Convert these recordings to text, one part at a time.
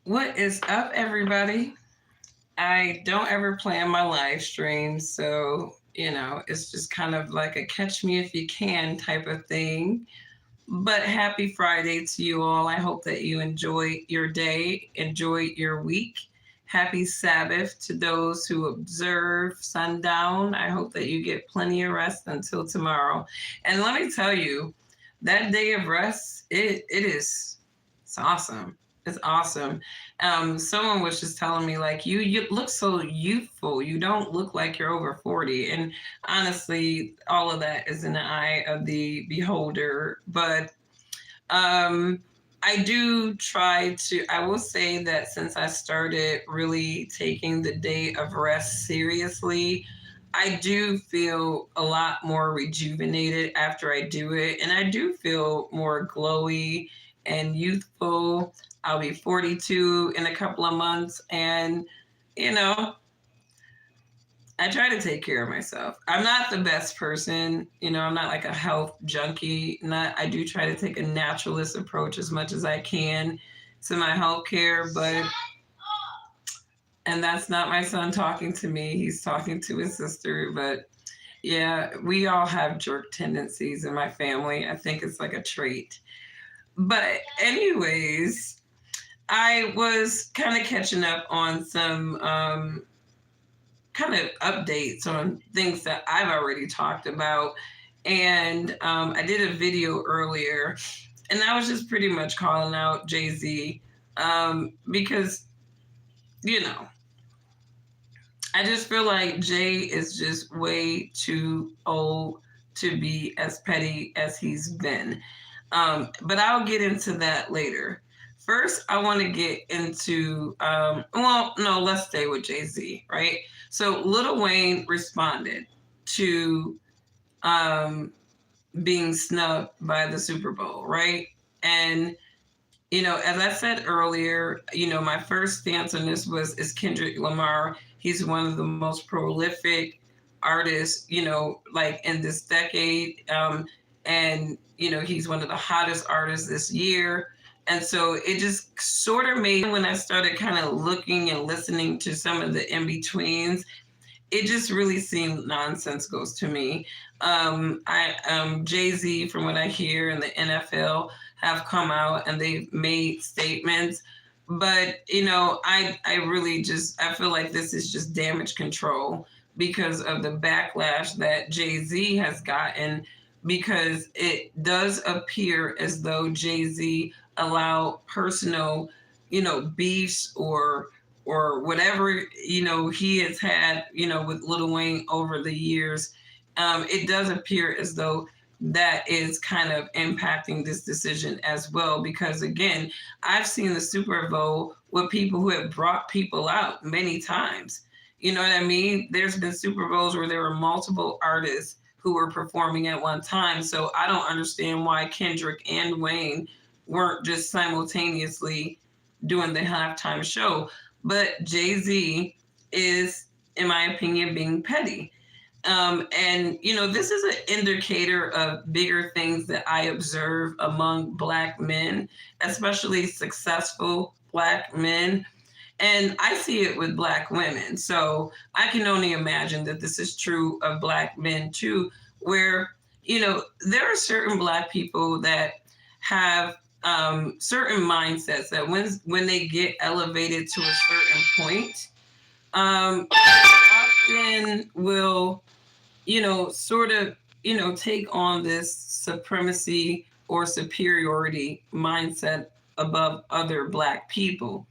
What is up, everybody? I don't ever plan my live streams, so it's just kind of like a catch me if you can type of thing. But happy Friday to you all. I hope that you enjoy your day, enjoy your week. Happy Sabbath to those who observe sundown. I hope that you get plenty of rest until tomorrow. And let me tell you, that day of rest, it is it's awesome. It's awesome. Someone was just telling me like you look so youthful. You don't look like you're over 40. And honestly, all of that is in the eye of the beholder. But um, I do try to, I will say that since I started really taking the day of rest seriously, I do feel a lot more rejuvenated after I do it. And I do feel more glowy and youthful. I'll be 42 in a couple of months. And, you know, I try to take care of myself. I'm not the best person, I'm not like a health junkie. Not I do try to take a naturalist approach as much as I can to my health care, but and that's not my son talking to me. He's talking to his sister, but yeah, we all have jerk tendencies in my family. I think it's like a trait. But anyways, I was kind of catching up on some kind of updates on things that I've already talked about. And I did a video earlier, and I was just pretty much calling out Jay Z because, you know, I just feel like Jay is just way too old to be as petty as he's been. But I'll get into that later. First, I want to get into, well, no, let's stay with Jay Z, right? So Lil Wayne responded to um, being snubbed by the Super Bowl, right? And, as I said earlier, my first stance on this was is Kendrick Lamar. He's one of the most prolific artists, like in this decade. And, he's one of the hottest artists this year. And so it just sort of made when I started kind of looking and listening to some of the in betweens, it just really seemed nonsensical to me. I Jay Z, from what I hear, and the NFL have come out and they've made statements, but I really just I feel like this is just damage control because of the backlash that Jay Z has gotten. Because it does appear as though Jay Z allowed personal, beefs or whatever he has had with Lil Wayne over the years. It does appear as though that is kind of impacting this decision as well, because again, I've seen the Super Bowl with people who have brought people out many times. You know what I mean? There's been Super Bowls where there were multiple artists who were performing at one time. So I don't understand why Kendrick and Wayne weren't just simultaneously doing the halftime show. But Jay Z is, in my opinion, being petty. And, this is an indicator of bigger things that I observe among Black men, especially successful Black men. And I see it with Black women. So I can only imagine that this is true of Black men too, where, there are certain Black people that have certain mindsets that when they get elevated to a certain point, often will sort of, take on this supremacy or superiority mindset above other Black people.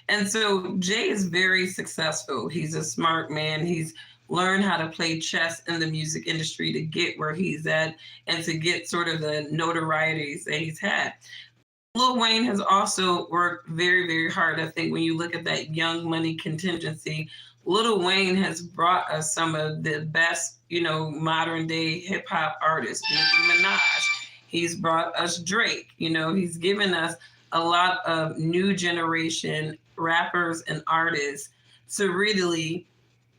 And so Jay is very successful. He's a smart man. He's learned how to play chess in the music industry to get where he's at and to get sort of the notorieties that he's had. Lil Wayne has also worked very, very hard. I think when you look at that Young Money contingency, Lil Wayne has brought us some of the best, modern day hip hop artists. Nicki Minaj. He's brought us Drake. He's given us a lot of new generation rappers and artists to really,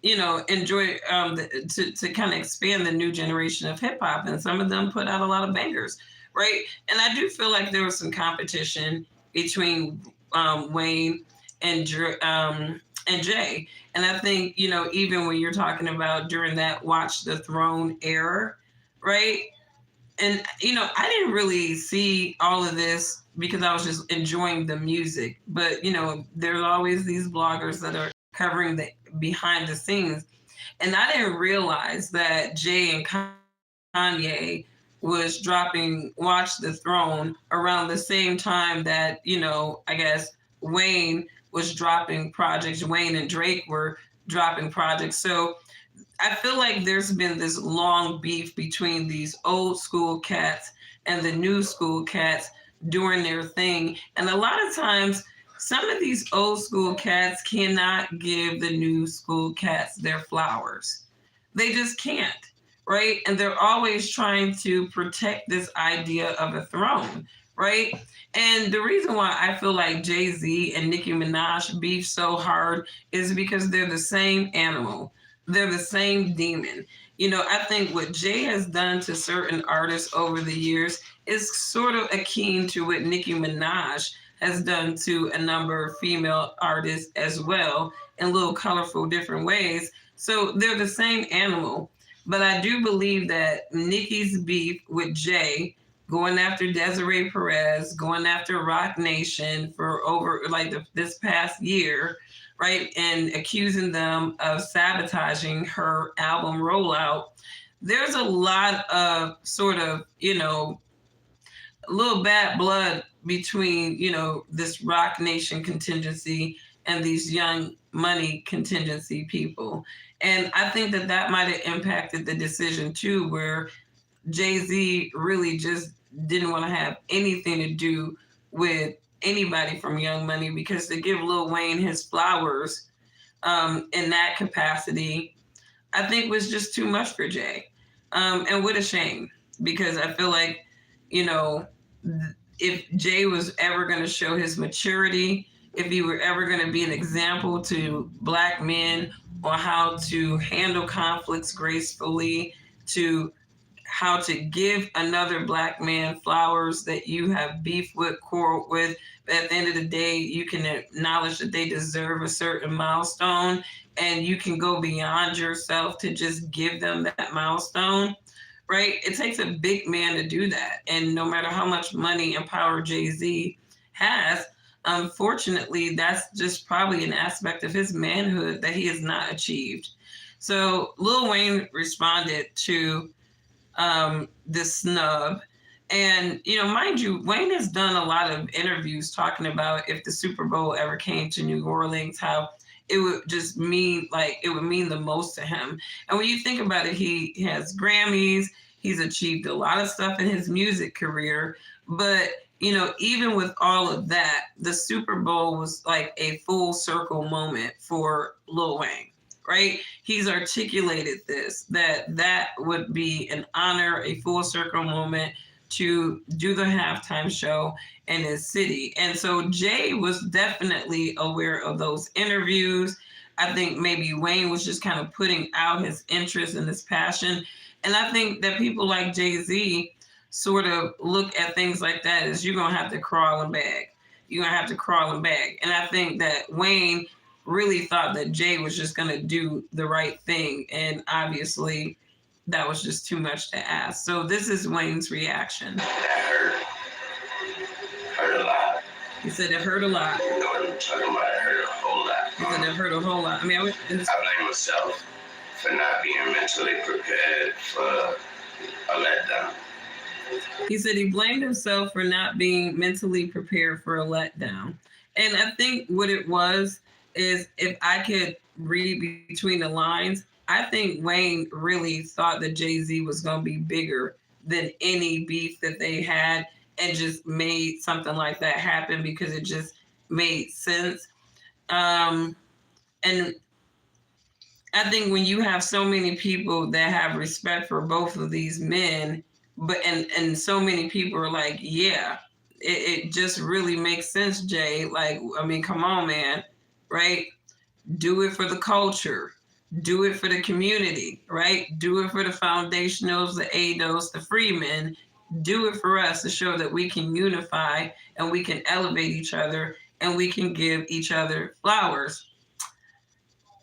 enjoy to kind of expand the new generation of hip hop. And some of them put out a lot of bangers, right? And I do feel like there was some competition between Wayne and Jay. And I think, even when you're talking about during that Watch the Throne era, right? And I didn't really see all of this because I was just enjoying the music. But there's always these bloggers that are covering the behind the scenes, and I didn't realize that Jay and Kanye was dropping Watch the Throne around the same time that, I guess Wayne was dropping projects. Wayne and Drake were dropping projects. So I feel like there's been this long beef between these old school cats and the new school cats doing their thing. And a lot of times, some of these old school cats cannot give the new school cats their flowers. They just can't, right? And they're always trying to protect this idea of a throne, right? And the reason why I feel like Jay-Z and Nicki Minaj beef so hard is because they're the same animal. They're the same demon. I think what Jay has done to certain artists over the years is sort of akin to what Nicki Minaj has done to a number of female artists as well in little colorful different ways. So they're the same animal. But I do believe that Nicki's beef with Jay, going after Desiree Perez, going after Rock Nation for over like this past year, right, and accusing them of sabotaging her album rollout, there's a lot of sort of, a little bad blood between, this Rock Nation contingency and these Young Money contingency people. And I think that might have impacted the decision too, where Jay-Z really just didn't want to have anything to do with anybody from Young Money, because to give Lil Wayne his flowers in that capacity, I think was just too much for Jay. And what a shame, because I feel like, if Jay was ever going to show his maturity, if he were ever going to be an example to Black men on how to handle conflicts gracefully, to how to give another Black man flowers that you have beef with, quarrel with, but at the end of the day, you can acknowledge that they deserve a certain milestone, and you can go beyond yourself to just give them that milestone, right? It takes a big man to do that. And no matter how much money and power Jay-Z has, unfortunately, that's just probably an aspect of his manhood that he has not achieved. So Lil Wayne responded to this snub. And, mind you, Wayne has done a lot of interviews talking about if the Super Bowl ever came to New Orleans, how it would just mean, like, it would mean the most to him. And when you think about it, he has Grammys, he's achieved a lot of stuff in his music career. But, even with all of that, the Super Bowl was like a full circle moment for Lil Wayne. Right? He's articulated this, that would be an honor, a full circle moment to do the halftime show in his city. And so Jay was definitely aware of those interviews. I think maybe Wayne was just kind of putting out his interest and his passion. And I think that people like Jay-Z sort of look at things like that as you're going to have to crawl and beg. You're going to have to crawl and beg. And I think that Wayne really thought that Jay was just going to do the right thing. And obviously, that was just too much to ask. So this is Wayne's reaction. That hurt. Hurt a lot. He said it hurt a lot. You know what I'm talking about? It hurt a whole lot. He said it hurt a whole lot. I mean, I blame myself for not being mentally prepared for a letdown. He said he blamed himself for not being mentally prepared for a letdown. And I think what it was is, if I could read between the lines, I think Wayne really thought that Jay-Z was going to be bigger than any beef that they had, and just made something like that happen because it just made sense. And I think when you have so many people that have respect for both of these men, but and so many people are like, yeah, it just really makes sense, Jay. Like, I mean, come on, man. Right? Do it for the culture. Do it for the community, right? Do it for the foundationals, the ADOS, the freemen. Do it for us to show that we can unify and we can elevate each other and we can give each other flowers.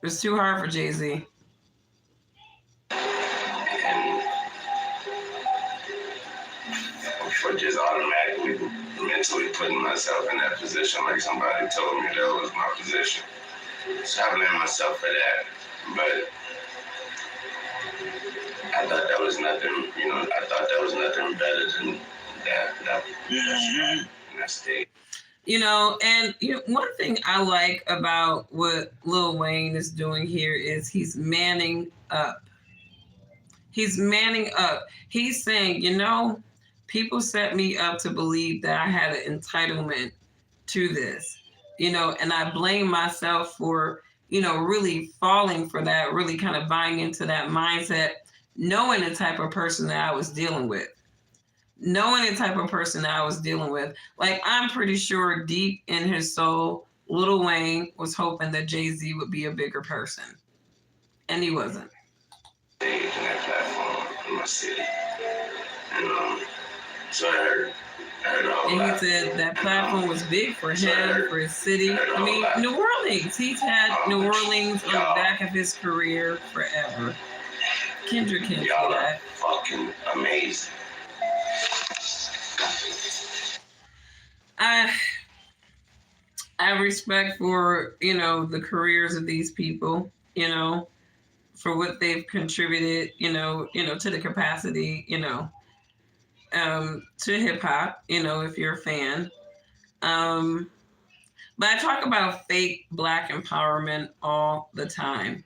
It's too hard for Jay-Z. And for just automatically mentally putting myself in that position, like somebody told me that was my position. So I blame myself for that. But I thought that was nothing, I thought that was nothing better than that state. And one thing I like about what Lil Wayne is doing here is he's manning up. He's manning up. He's saying, people set me up to believe that I had an entitlement to this, and I blame myself for, really falling for that, really kind of buying into that mindset, knowing the type of person that I was dealing with. Like, I'm pretty sure deep in his soul, Lil Wayne was hoping that Jay-Z would be a bigger person. And he wasn't. Stage and that platform in my city. And so I heard all and that. He said that platform was big for him, for his city. I mean, New Orleans. He's had New Orleans on the back of his career forever. Kendrick can't say Y'all are that. fucking amazing. I have respect for, the careers of these people, for what they've contributed, to the capacity, to hip hop, if you're a fan. But I talk about fake Black empowerment all the time.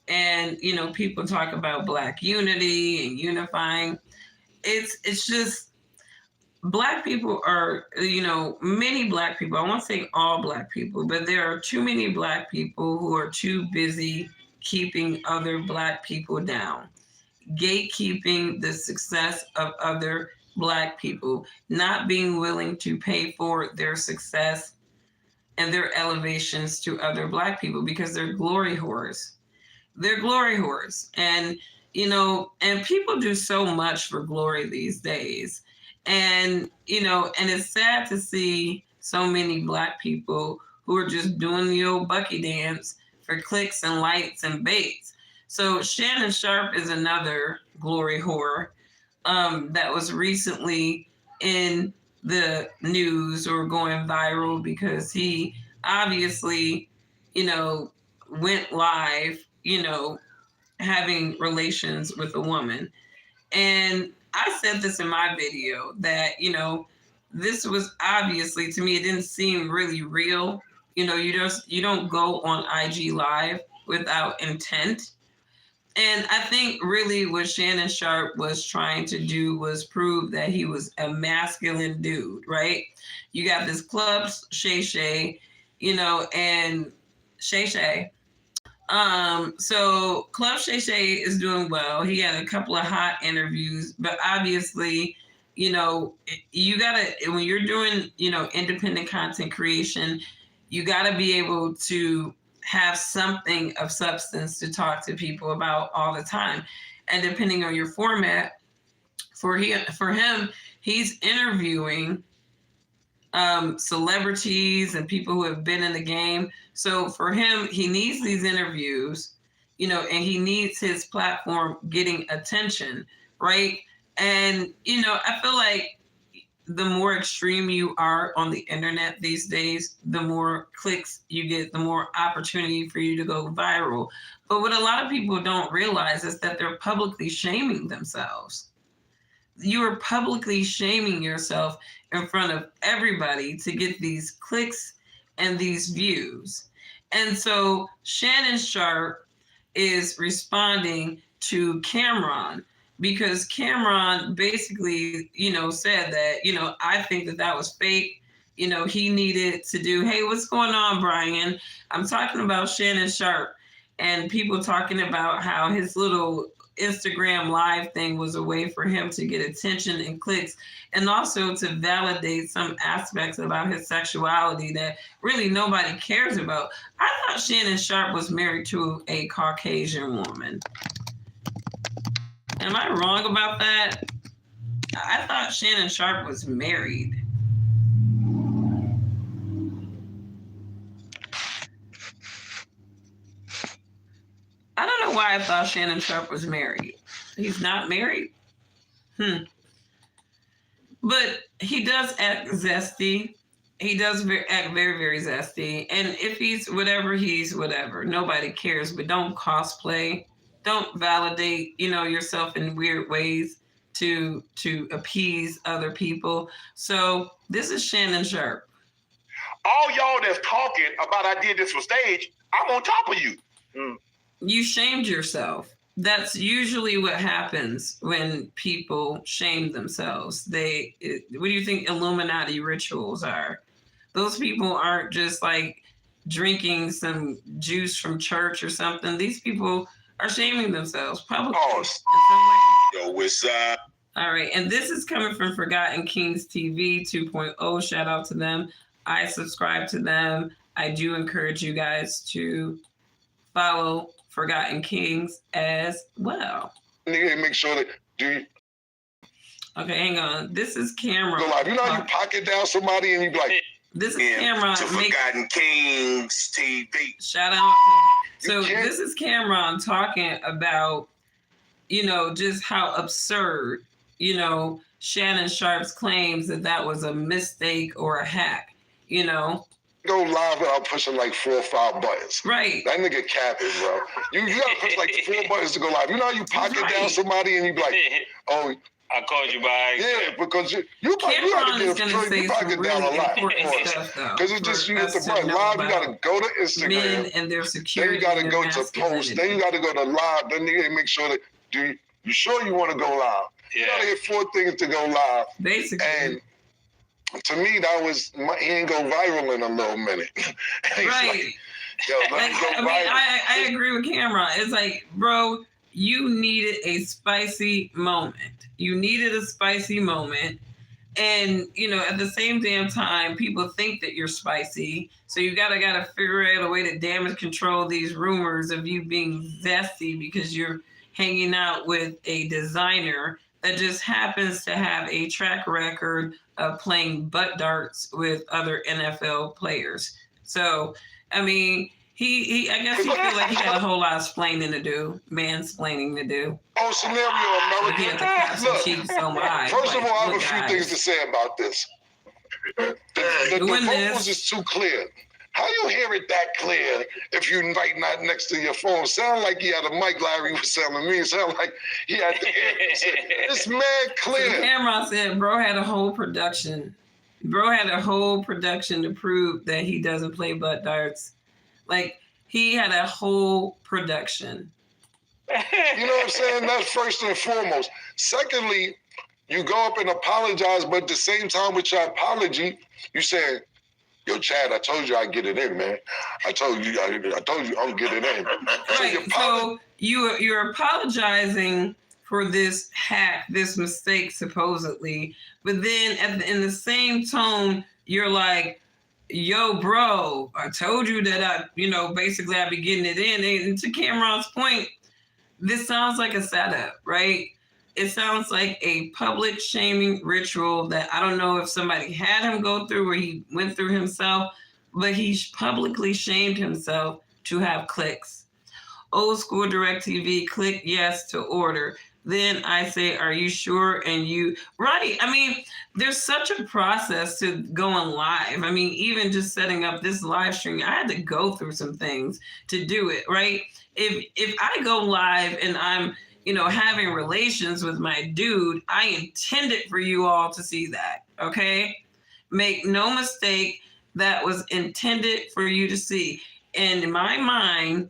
And, people talk about Black unity and unifying. It's just, Black people are, many Black people, I won't say all Black people, but there are too many Black people who are too busy keeping other Black people down, gatekeeping the success of other Black people, not being willing to pay for their success and their elevations to other Black people because they're glory whores. They're glory whores. And, and people do so much for glory these days. And, and it's sad to see so many Black people who are just doing the old Bucky dance for clicks and lights and baits. So Shannon Sharpe is another glory whore that was recently in the news or going viral because he obviously, went live, having relations with a woman. And I said this in my video that, this was obviously, to me, it didn't seem really real. You don't go on IG Live without intent. And I think really what Shannon Sharpe was trying to do was prove that he was a masculine dude, right? You got this Club Shay Shay, and Shay Shay. So Club Shay Shay is doing well. He had a couple of hot interviews, but obviously, you gotta, when you're doing, independent content creation, you gotta be able to have something of substance to talk to people about all the time. And depending on your format, for him, he's interviewing celebrities and people who have been in the game. So for him, he needs these interviews, and he needs his platform getting attention, right? And, I feel like the more extreme you are on the internet these days, the more clicks you get, the more opportunity for you to go viral. But what a lot of people don't realize is that they're publicly shaming themselves. You are publicly shaming yourself in front of everybody to get these clicks and these views. And so Shannon Sharpe is responding to Cameron, because Cameron basically, said that, I think that was fake. He needed to do, hey, what's going on, Brian? I'm talking about Shannon Sharpe and people talking about how his little Instagram live thing was a way for him to get attention and clicks, and also to validate some aspects about his sexuality that really nobody cares about. I thought Shannon Sharpe was married to a Caucasian woman. Am I wrong about that? I thought Shannon Sharpe was married. why I thought Shannon Sharp was married. He's not married. But he does act zesty. He does act very, very zesty. And if he's whatever, he's whatever. Nobody cares. But don't cosplay. Don't validate, yourself in weird ways to appease other people. So this is Shannon Sharp. All y'all that's talking about I did this for stage, I'm on top of you. You shamed yourself. That's usually what happens when people shame themselves. What do you think Illuminati rituals are? Those people aren't just like drinking some juice from church or something. These people are shaming themselves publicly. Yo, what's up? All right, and this is coming from Forgotten Kings TV 2.0. Shout out to them. I subscribe to them. I do encourage you guys to follow Forgotten Kings as well. Nigga, make sure that Okay, hang on. This is Cameron. Go live. You know how you pocket down somebody and you be like, this is Cameron. To Forgotten Kings TV. Shout out. So this is Cameron talking about, just how absurd, Shannon Sharp's claims that was a mistake or a hack, Go live without pushing like 4 or 5 buttons. Right. That nigga capping, bro. You gotta push like 4 buttons to go live. You know how you pocket down somebody and you be like, oh, I called you by. Yeah, because you gotta get down a lot. Because it's just you hit the button. Live, you gotta go to Instagram. Men and their security. Then you gotta go to post. Then you gotta go to live. Then you gotta make sure that you sure you want to go live. Yeah. You gotta hit 4 things to go live. Basically. And to me, he ain't go viral in a little minute. Right. I agree with Cameron. It's like, bro, you needed a spicy moment. And, at the same damn time, people think that you're spicy. So you gotta figure out a way to damage control these rumors of you being zesty because you're hanging out with a designer that just happens to have a track record of playing butt darts with other NFL players. So, I mean, I guess he feel like he had a whole lot of mansplaining to do. Oh, scenario America. He had to crack some cheeks so much. First of all, I have a few things to say about this. The vocals is too clear. How you hear it that clear if you're right not next to your phone? Sound like he had a mic, Larry was telling me. Sound like he had the ear. It's mad clear. So Cameron said bro had a whole production. To prove that he doesn't play butt darts. Like, he had a whole production. You know what I'm saying? That's first and foremost. Secondly, you go up and apologize, but at the same time with your apology, you say, yo, Chad, I told you I'd get it in, man. I told you I'll get it in. Right. So you're apologizing for this hack, this mistake, supposedly. But then in the same tone, you're like, yo, bro, I told you that basically I'd be getting it in. And to Cameron's point, this sounds like a setup, right? It sounds like a public shaming ritual that I don't know if somebody had him go through or he went through himself, but he publicly shamed himself to have clicks. Old school DirecTV, click yes to order. Then I say, are you sure? And right. I mean, there's such a process to going live. I mean, even just setting up this live stream, I had to go through some things to do it, right? If I go live and I'm, having relations with my dude, I intended for you all to see that, okay? Make no mistake, that was intended for you to see. And in my mind,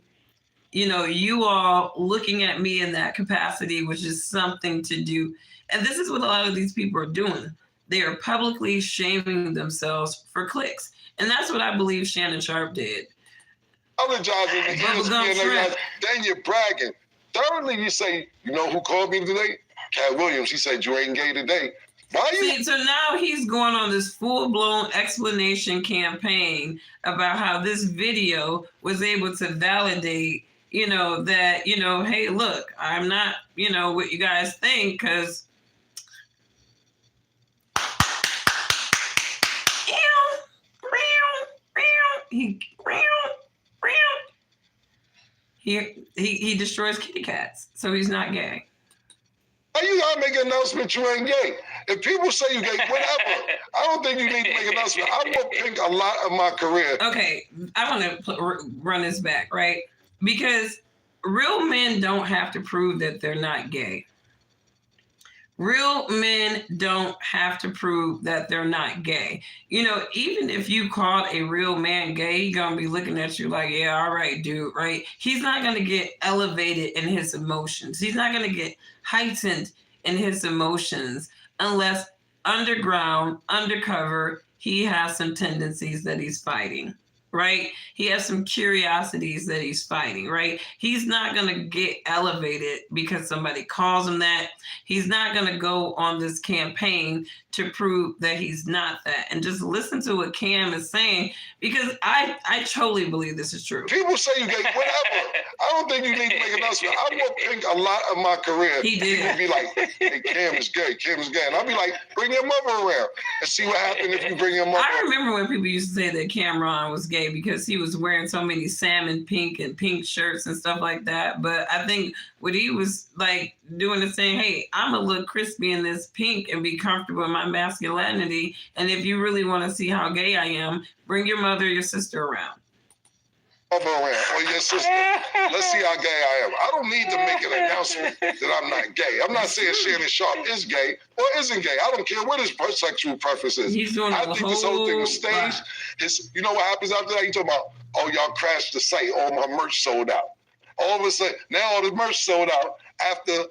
you all looking at me in that capacity, which is something to do. And this is what a lot of these people are doing. They are publicly shaming themselves for clicks. And that's what I believe Shannon Sharp did. Apologizing to ESPN, then you're bragging. Thirdly, you say, you know who called me today? Cat Williams. He said, you ain't gay today. Why you? See, so now he's going on this full-blown explanation campaign about how this video was able to validate that, hey, look, I'm not, what you guys think, because He destroys kitty cats, so he's not gay. Why you gotta make an announcement you ain't gay? If people say you gay, whatever. I don't think you need to make an announcement. I wore pink a lot of my career. Okay, I want to run this back, right? Because real men don't have to prove that they're not gay. Real men don't have to prove that they're not gay. You know, even if you called a real man gay, he's gonna be looking at you like, yeah, all right, dude, right? He's not gonna get elevated in his emotions. He's not gonna get heightened in his emotions unless underground, undercover, he has some tendencies that he's fighting. Right? He has some curiosities that he's fighting, right? He's not going to get elevated because somebody calls him that. He's not going to go on this campaign to prove that he's not that. And just listen to what Cam is saying, because I totally believe this is true. People say you gay, whatever. I don't think you need to make an announcement. I wore pink a lot of my career. He did. People be like, hey, Cam is gay, Cam is gay. And I'll be like, bring your mother around and see what happens if you bring your mother I remember when people used to say that Cameron was gay because he was wearing so many salmon pink and pink shirts and stuff like that. But I think what he was like doing is saying, hey, I'm gonna look crispy in this pink and be comfortable in my masculinity. And if you really want to see how gay I am, bring your mother or your sister around. Around, or your sister. Let's see how gay I am. I don't need to make an announcement that I'm not gay. I'm not saying Shannon Sharp is gay or isn't gay. I don't care what his sexual preference is. He's doing I think this whole thing was staged. You know what happens after that? You talking about, oh, y'all crashed the site. All my merch sold out. All of a sudden, now all the merch sold out after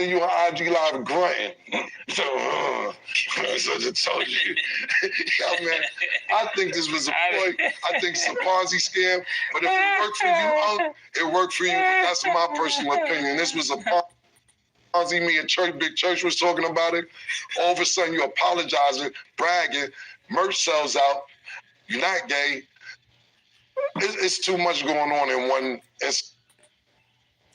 you on IG Live grunting. So I told you. Yeah, man, I think this was a ploy. I think it's a Ponzi scam. But if it worked for you, it worked for you. But that's my personal opinion. This was a Ponzi. Me and Big Church was talking about it. All of a sudden, you're apologizing, bragging. Merch sells out. You're not gay. It's too much going on in one.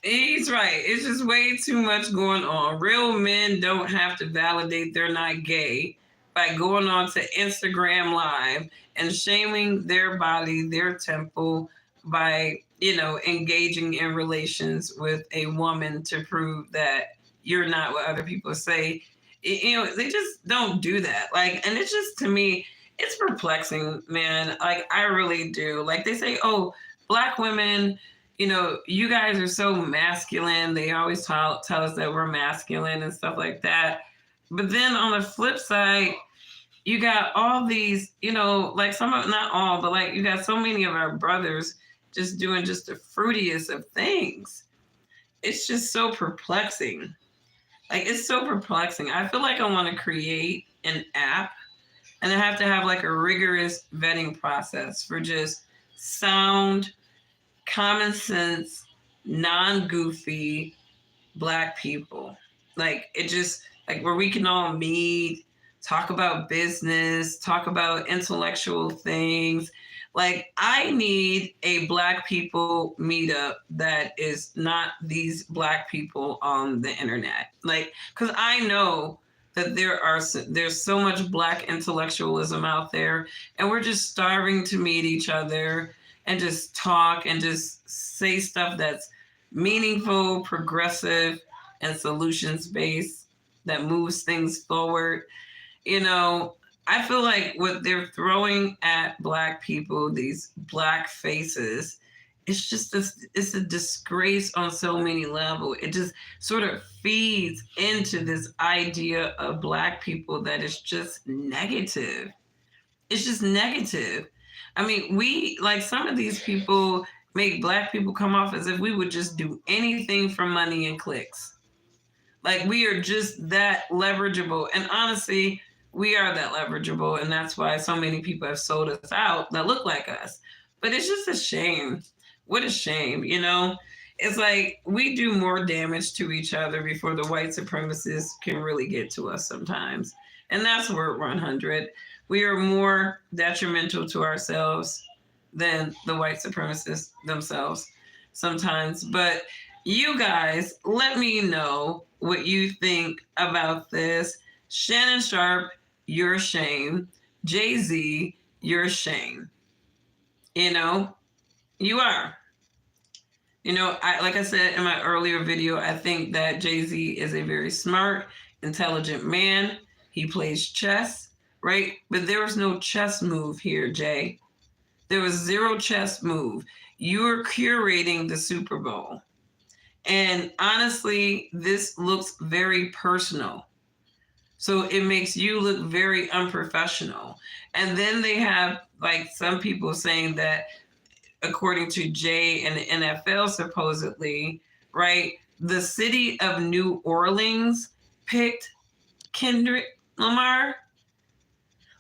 He's right. It's just way too much going on. Real men don't have to validate they're not gay by going on to Instagram Live and shaming their body, their temple, by, engaging in relations with a woman to prove that you're not what other people say. They just don't do that. And it's just, to me, it's perplexing, man. I really do. They say, oh, Black women, you guys are so masculine. They always tell us that we're masculine and stuff like that. But then on the flip side, you got all these, not all, but you got so many of our brothers just doing just the fruitiest of things. It's just so perplexing. It's so perplexing. I feel like I want to create an app and I have to have a rigorous vetting process for just sound, common sense, non-goofy Black people. It just where we can all meet, talk about business, talk about intellectual things. I need a Black people meetup that is not these Black people on the internet. Because I know that there's so much Black intellectualism out there, and we're just starving to meet each other and just talk and just say stuff that's meaningful, progressive, and solutions-based that moves things forward. I feel like what they're throwing at Black people, these Black faces, it's a disgrace on so many levels. It just sort of feeds into this idea of Black people that is just negative. It's just negative. I mean, some of these people make Black people come off as if we would just do anything for money and clicks. We are just that leverageable. And honestly, we are that leverageable. And that's why so many people have sold us out that look like us. But it's just a shame. What a shame, It's we do more damage to each other before the white supremacists can really get to us sometimes. And that's word 100. We are more detrimental to ourselves than the white supremacists themselves sometimes. But you guys, let me know what you think about this. Shannon Sharp, you're shame. Jay-Z, you're shame. You are. You know, like I said in my earlier video, I think that Jay-Z is a very smart, intelligent man. He plays chess, right? But there was no chess move here, Jay. There was zero chess move. You're curating the Super Bowl. And honestly, this looks very personal. So it makes you look very unprofessional. And then they have like some people saying that according to Jay and the NFL, supposedly, right, the city of New Orleans picked Kendrick Lamar.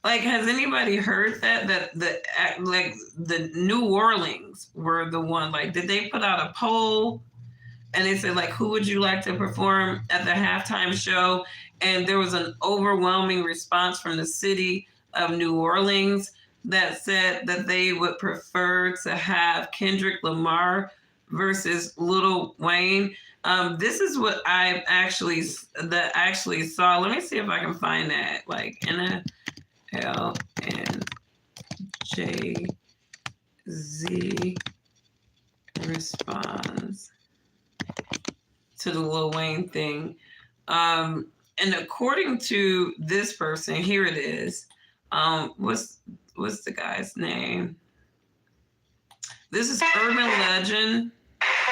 Like, has anybody heard that the New Orleans were the one? Like, did they put out a poll and they said like, who would you like to perform at the halftime show? And there was an overwhelming response from the city of New Orleans that said that they would prefer to have Kendrick Lamar versus Lil Wayne. This is what I actually saw. Let me see if I can find that. Like NFL and Jay-Z responds to the Lil Wayne thing. And according to this person, here it is. What's the guy's name? This is Urban Legend,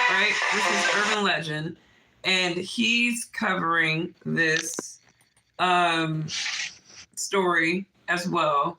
right? This is Urban Legend, and he's covering this story as well.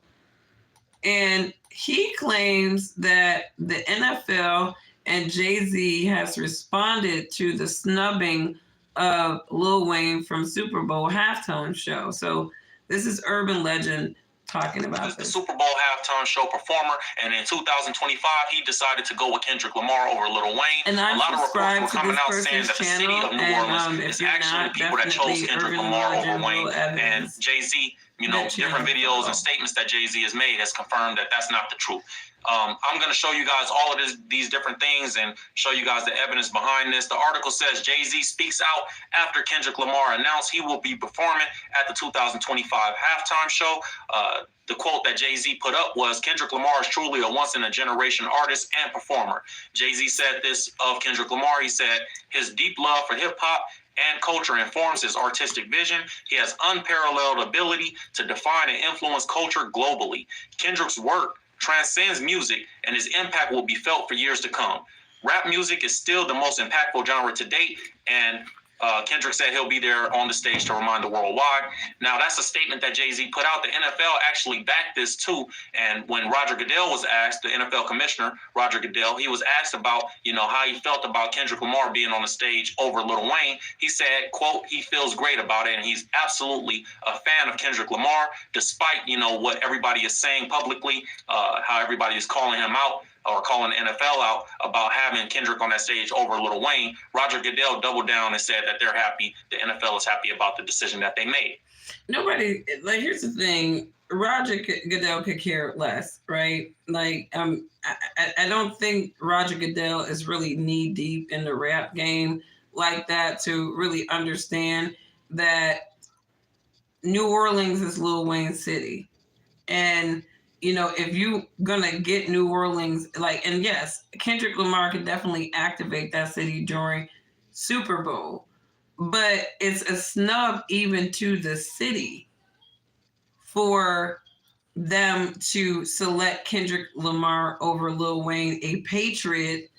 And he claims that the NFL and Jay-Z has responded to the snubbing of Lil Wayne from Super Bowl halftime show. So this is Urban Legend talking about this. The Super Bowl halftime show performer, and in 2025 he decided to go with Kendrick Lamar over Lil Wayne. And a lot of reports were coming out saying that the city of New Orleans is actually people that chose Kendrick Lamar over Wayne. And Jay-Z, you know, different videos and statements that Jay-Z has made has confirmed that that's not the truth. I'm going to show you guys all of these different things and show you guys the evidence behind this. The article says Jay-Z speaks out after Kendrick Lamar announced he will be performing at the 2025 halftime show. The quote that Jay-Z put up was, "Kendrick Lamar is truly a once-in-a-generation artist and performer." Jay-Z said this of Kendrick Lamar. He said, "His deep love for hip-hop and culture informs his artistic vision. He has unparalleled ability to define and influence culture globally. Kendrick's work transcends music, and his impact will be felt for years to come. Rap music is still the most impactful genre to date, and Kendrick said he'll be there on the stage to remind the world why." Now, that's a statement that Jay-Z put out. The NFL actually backed this too. And when Roger Goodell was asked, the NFL commissioner, Roger Goodell, he was asked about, you know, how he felt about Kendrick Lamar being on the stage over Lil Wayne. He said, quote, he feels great about it, and he's absolutely a fan of Kendrick Lamar, despite, you know, what everybody is saying publicly, how everybody is calling him out, or calling the NFL out about having Kendrick on that stage over Lil Wayne. Roger Goodell doubled down and said that they're happy. The NFL is happy about the decision that they made. Nobody, like, here's the thing. Roger Goodell could care less, right? Like, I don't think Roger Goodell is really knee deep in the rap game like that to really understand that New Orleans is Lil Wayne's city. And you know, if you gonna get New Orleans, like, and yes, Kendrick Lamar could definitely activate that city during Super Bowl, but it's a snub even to the city for them to select Kendrick Lamar over Lil Wayne, a patriot,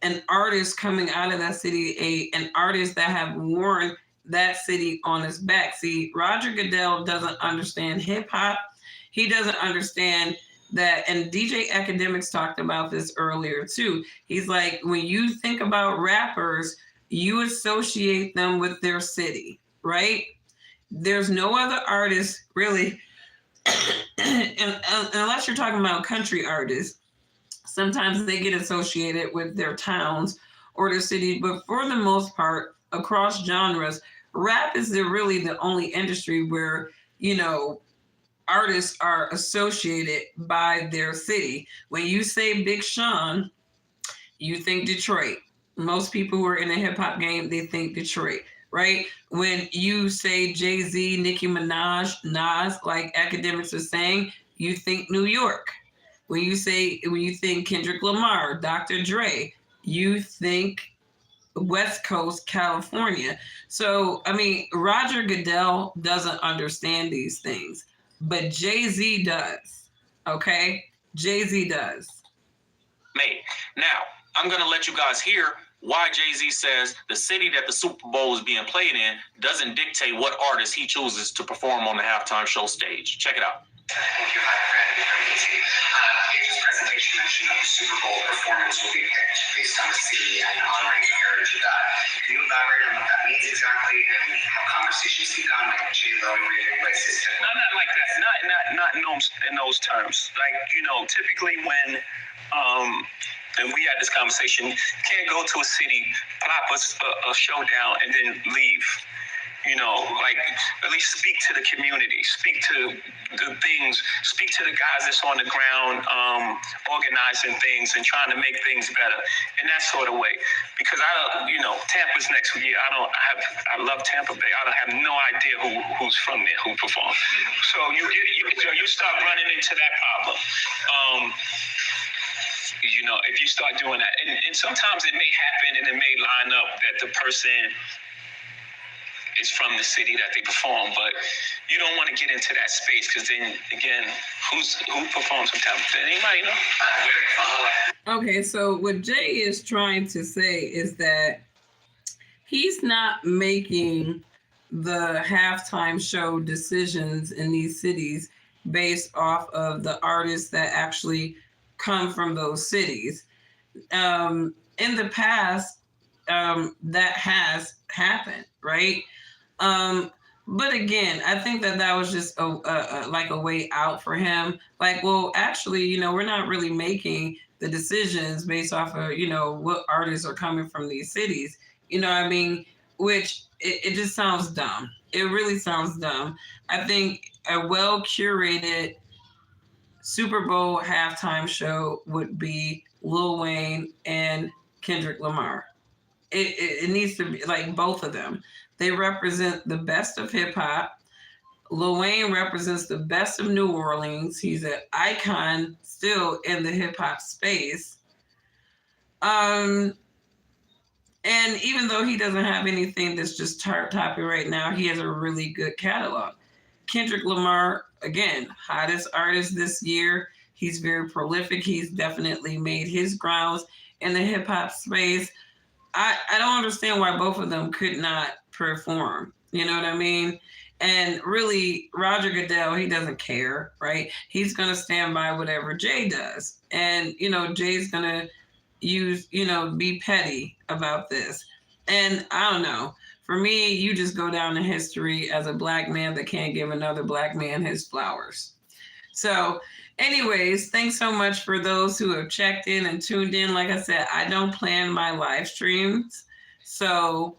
an artist coming out of that city, an artist that have worn that city on his back. See, Roger Goodell doesn't understand hip hop. He doesn't understand that, and DJ Academics talked about this earlier too. He's like, when you think about rappers, you associate them with their city, right? There's no other artist really, unless you're talking about country artists. Sometimes they get associated with their towns or their city, but for the most part, across genres, rap is really the only industry where, you know, artists are associated by their city. When you say Big Sean, you think Detroit. Most people who are in the hip hop game, they think Detroit, right? When you say Jay-Z, Nicki Minaj, Nas, like Academics are saying, you think New York. When you think Kendrick Lamar, Dr. Dre, you think West Coast California. So, I mean, Roger Goodell doesn't understand these things, but Jay-Z does. Okay? Jay-Z does. Made. Now, I'm going to let you guys hear why Jay-Z says the city that the Super Bowl is being played in doesn't dictate what artist he chooses to perform on the halftime show stage. Check it out. Thank you, Hi, Brad. Page's presentation mentioned that the Super Bowl performance will be picked based on the city and honoring the heritage of that. Can you elaborate on what that means exactly and how conversations have gone, like J-Lo and Ray Places? Not like that. Not in those terms. Like, typically when and we had this conversation, you can't go to a city, plop a show down, and then leave. Like, at least speak to the community, speak to the things, speak to the guys that's on the ground, organizing things and trying to make things better in that sort of way. Because Tampa's next year. I love Tampa Bay. I have no idea who's from there, who performs. So you start running into that problem. If you start doing that, and sometimes it may happen and it may line up that the person is from the city that they perform, but you don't want to get into that space because then again, who performs sometimes? Does anybody know? Okay, so what Jay is trying to say is that he's not making the halftime show decisions in these cities based off of the artists that actually come from those cities. In the past, that has happened, right? But again, I think that was just a way out for him. Like, well, actually, we're not really making the decisions based off of, what artists are coming from these cities. You know what I mean? Which it just sounds dumb. It really sounds dumb. I think a well-curated Super Bowl halftime show would be Lil Wayne and Kendrick Lamar. It needs to be like both of them. They represent the best of hip hop. Lil Wayne represents the best of New Orleans. He's an icon still in the hip hop space. And even though he doesn't have anything that's just topping right now, he has a really good catalog. Kendrick Lamar, again, hottest artist this year. He's very prolific. He's definitely made his grounds in the hip hop space. I don't understand why both of them could not perform. You know what I mean? And really, Roger Goodell, he doesn't care, right? He's going to stand by whatever Jay does. And, Jay's going to be petty about this. And I don't know. For me, you just go down in history as a black man that can't give another black man his flowers. So anyways, thanks so much for those who have checked in and tuned in. Like I said, I don't plan my live streams. So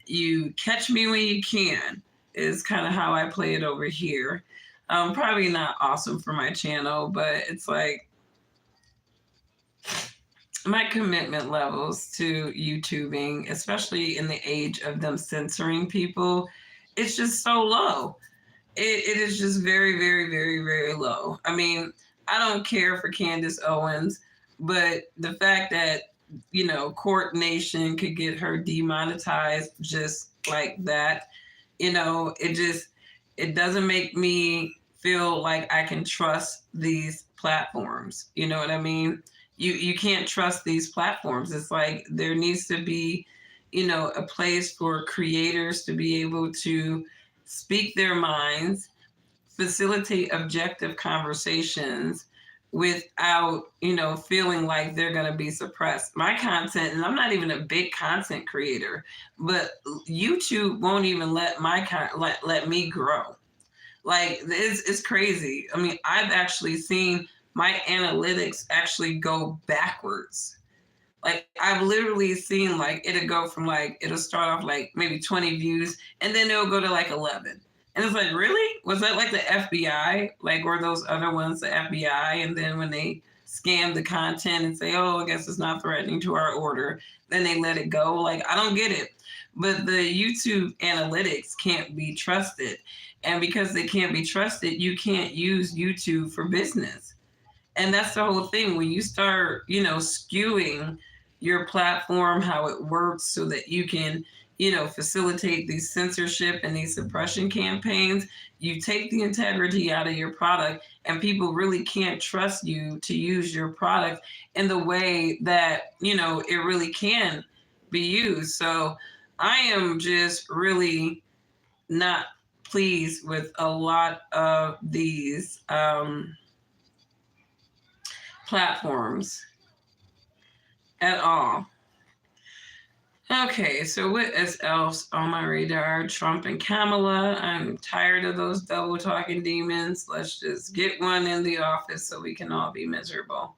you catch me when you can is kind of how I play it over here. Probably not awesome for my channel, but it's like my commitment levels to YouTubing, especially in the age of them censoring people, it's just so low. It is just very, very, very, very low. I mean, I don't care for Candace Owens, but the fact that, Court Nation could get her demonetized just like that, it doesn't make me feel like I can trust these platforms. You know what I mean? You can't trust these platforms. It's like there needs to be, a place for creators to be able to speak their minds, facilitate objective conversations without, feeling like they're going to be suppressed. My content, and I'm not even a big content creator, but YouTube won't even let let me grow. Like, it's crazy. I mean, I've actually seen my analytics actually go backwards. Like, I've literally seen, like, it'll start off like maybe 20 views and then it'll go to like 11. And it's like, really? Was that like the FBI? Like, or those other ones, the FBI? And then when they scan the content and say, oh, I guess it's not threatening to our order, then they let it go. Like, I don't get it. But the YouTube analytics can't be trusted. And because they can't be trusted, you can't use YouTube for business. And that's the whole thing. When you start, skewing your platform, how it works, so that you can, facilitate these censorship and these suppression campaigns. You take the integrity out of your product, and people really can't trust you to use your product in the way that, it really can be used. So I am just really not pleased with a lot of these platforms at all. Okay, so what is else on my radar? Trump and Kamala. I'm tired of those double talking demons. Let's just get one in the office so we can all be miserable.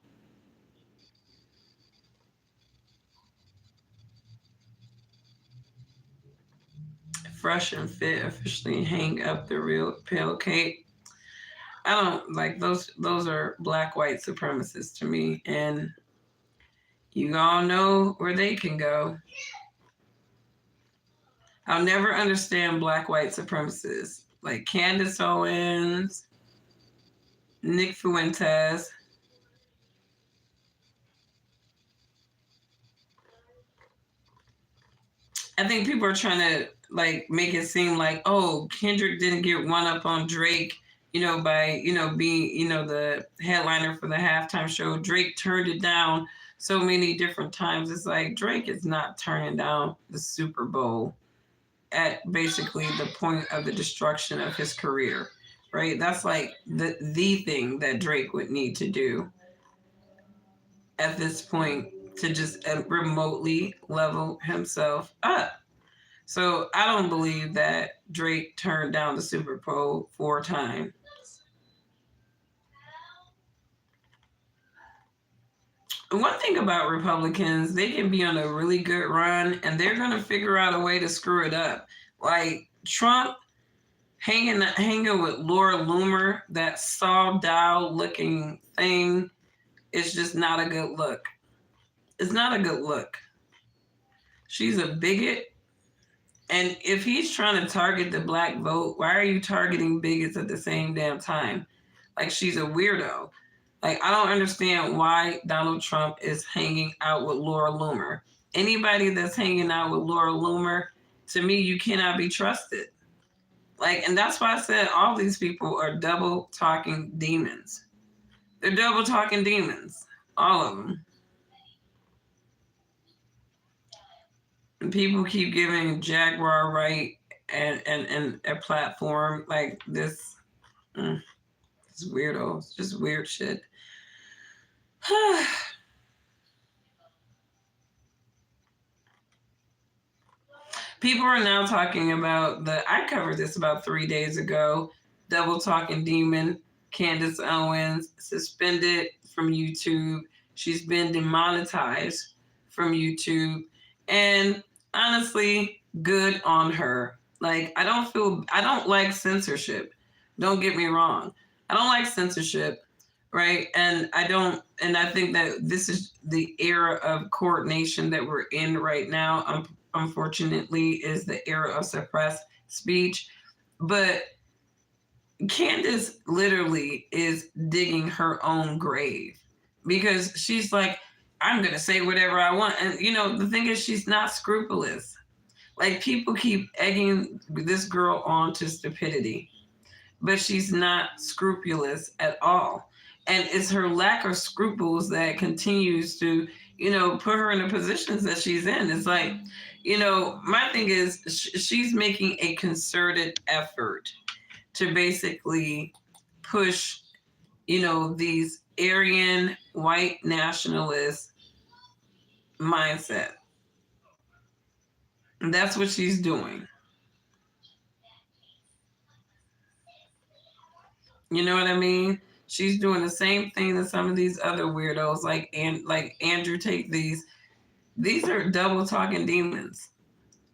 Fresh and Fit officially hang up the real pale cape. I don't like those. Those are black white supremacists to me, and you all know where they can go. I'll never understand black white supremacists like Candace Owens, Nick Fuentes. I think people are trying to like make it seem like, oh, Kendrick didn't get one up on Drake, by, being, the headliner for the halftime show. Drake turned it down so many different times. It's like Drake is not turning down the Super Bowl at basically the point of the destruction of his career, right? That's like the thing that Drake would need to do at this point to just remotely level himself up. So I don't believe that Drake turned down the Super Bowl 4 times. One thing about Republicans, they can be on a really good run and they're going to figure out a way to screw it up. Like Trump hanging with Laura Loomer, that Saul Dow looking thing, is just not a good look. It's not a good look. She's a bigot. And if he's trying to target the black vote, why are you targeting bigots at the same damn time? Like, she's a weirdo. Like, I don't understand why Donald Trump is hanging out with Laura Loomer. Anybody that's hanging out with Laura Loomer, to me, you cannot be trusted. Like, and that's why I said all these people are double talking demons. They're double talking demons. All of them. And people keep giving Jaguar Wright and a platform like this. It's weirdo. It's just weird shit. People are now talking about I covered this about 3 days ago, double talking demon, Candace Owens, suspended from YouTube. She's been demonetized from YouTube. And honestly, good on her. Like, I don't like censorship. Don't get me wrong. I don't like censorship, right? And I think that this is the era of coordination that we're in right now. Unfortunately, is the era of suppressed speech. But Candace literally is digging her own grave because she's like, I'm going to say whatever I want. And, the thing is, she's not scrupulous. Like, people keep egging this girl on to stupidity, but she's not scrupulous at all. And it's her lack of scruples that continues to, put her in the positions that she's in. It's like, my thing is she's making a concerted effort to basically push, these Aryan white nationalist mindset. And that's what she's doing. You know what I mean? She's doing the same thing that some of these other weirdos like Andrew Tate. These are double talking demons.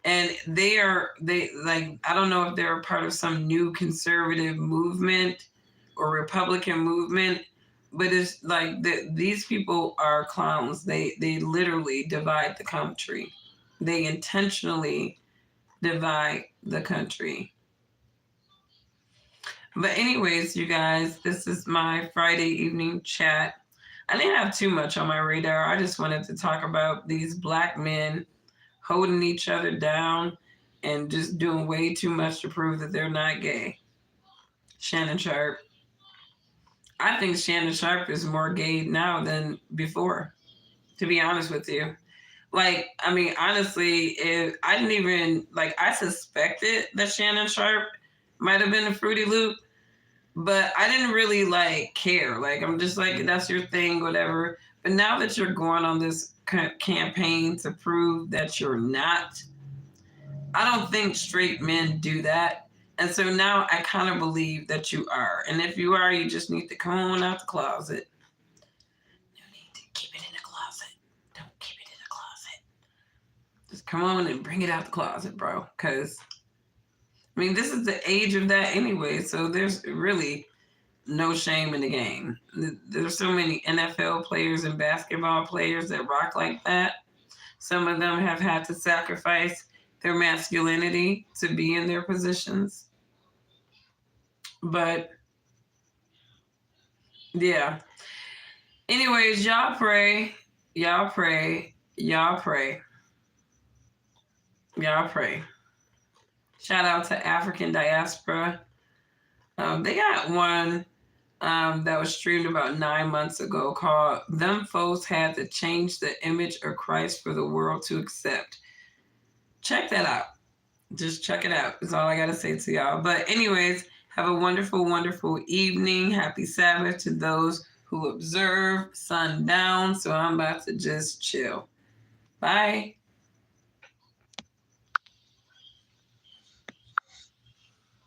And they I don't know if they're a part of some new conservative movement or Republican movement, but it's like these people are clowns. They literally divide the country. They intentionally divide the country. But anyways, you guys, this is my Friday evening chat. I didn't have too much on my radar. I just wanted to talk about these black men holding each other down and just doing way too much to prove that they're not gay. Shannon Sharp. I think Shannon Sharp is more gay now than before, to be honest with you. Like, I mean, honestly, if I didn't even, like, I suspected that Shannon Sharp might have been a Fruity Loop, but I didn't really, like, care. Like, I'm just like, that's your thing, whatever. But now that you're going on this campaign to prove that you're not, I don't think straight men do that. And so now I kind of believe that you are. And if you are, you just need to come on out the closet. No need to keep it in the closet. Don't keep it in the closet. Just come on and bring it out the closet, bro. Because, I mean, this is the age of that anyway. So there's really no shame in the game. There's so many NFL players and basketball players that rock like that. Some of them have had to sacrifice their masculinity to be in their positions. But yeah. Anyways, y'all pray. Y'all pray. Y'all pray. Y'all pray. Shout out to African Diaspora. They got one that was streamed about 9 months ago called "Them Folks Had to Change the Image of Christ for the World to Accept." Check that out. Just check it out. That's all I got to say to y'all. But anyways, have a wonderful, wonderful evening. Happy Sabbath to those who observe sundown. So I'm about to just chill. Bye.